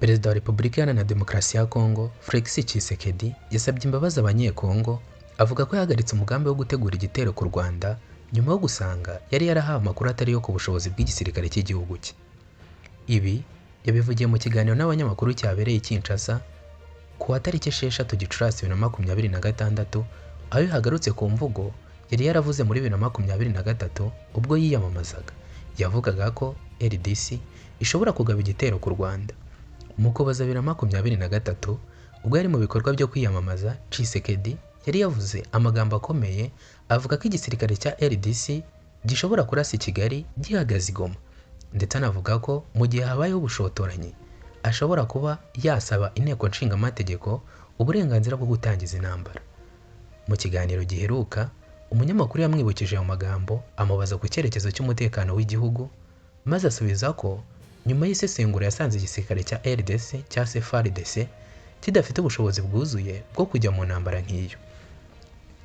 Perezida wa Repubulika Iharanira Demokarasi ya Kongo, Felix Tshisekedi, yasabye imbabazi abanyekongo, avuga ko yahagaritse umugambi wo gutegura igitero ku Rwanda nyuma yo gusanga yari yarahawe amakuru atari yo ku bushobozi bw'igisirikare cy'igihugu cye. Ibi yabivugiye mu kiganiro n'abanyamakuru cyabereye i Kinshasa ku wa tariki 6 Gicurasi 2026, aho yagarutse ku mvugo yari yaravuze muri 2023 ubwo yiyamamazaga. Yavugaga ko RDC ishobora kugaba igitero ku Rwanda. Mu Ukuboza 2023, ubwo yari mu bikorwa byo kwiyamamaza, Tshisekedi yari yavuze amagambo akomeye avuga ko igisirikare cya RDC gishobora kurasa i Kigali gihagaze i Goma, ndetse anavuga ko mu gihe habayeho ubushotoranyi ashobora kuba yasaba inteko nshingamategeko uburenganzira bwo gutangiza intambara. Mu kiganiro giheruka, umunyamakuru yamwibukije ayo magambo amubaza ku cyerekezo cy'umutekano w'igihugu, maze asubiza ko nyuma y'isesengura yasanze igisirikare cya RDC cya FARDC kidafite ubushobozi bwuzuye bwo kujya mu ntambara nk'iyo.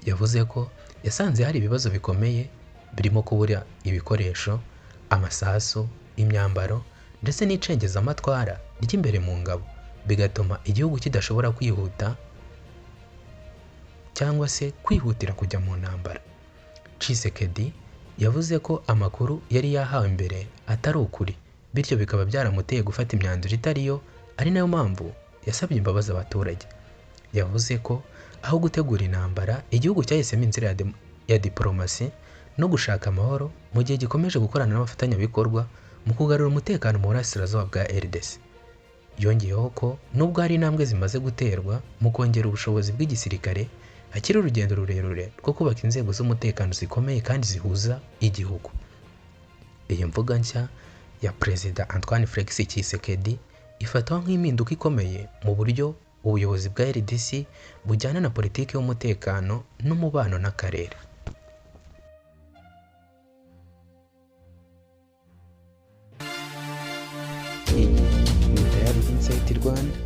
Yavuze ko yasanze hari ibibazo bikomeye birimo kubura ibikoresho, amasasu, imyambaro ndetse n'icengezamatwara ry'imbere mu ngabo, bigatuma igihugu kidashobora kwihuta cyangwa se kwihutira kujya mu ntambara. Tshisekedi yavuze ko amakuru yari yahawe mbere atari ukuri, bityo bikaba byaramuteye gufata imyanzuro itariyo, ari nayo mpamvu yasabye imbabazi abaturage. Yavuze ko aho gutegura intambara, igihugu cyahisemo inzira ya diplomasi no gushaka amahoro mu gihe gikomeje gukorana n'abafatanyabikorwa mu kugarura umutekano mu burasirazuba bwa RDC. Yongeyeho ko nubwo hari intambwe zimaze guterwa mu kongera ubushobozi bw'igisirikare, hakiri urugendo rurerure rwo kubaka inzego z'umutekano zikomeye kandi zihuza igihugu. Iyi mvuga nshya ya Perezida Antoine Felix Tshisekedi ifatwa nk'impinduka ikomeye mu buryo ubuyobozi bwa RDC bujyana na politiki y'umutekano n'umubano n'akarere. Iyi ni Tayari Insight Rwanda.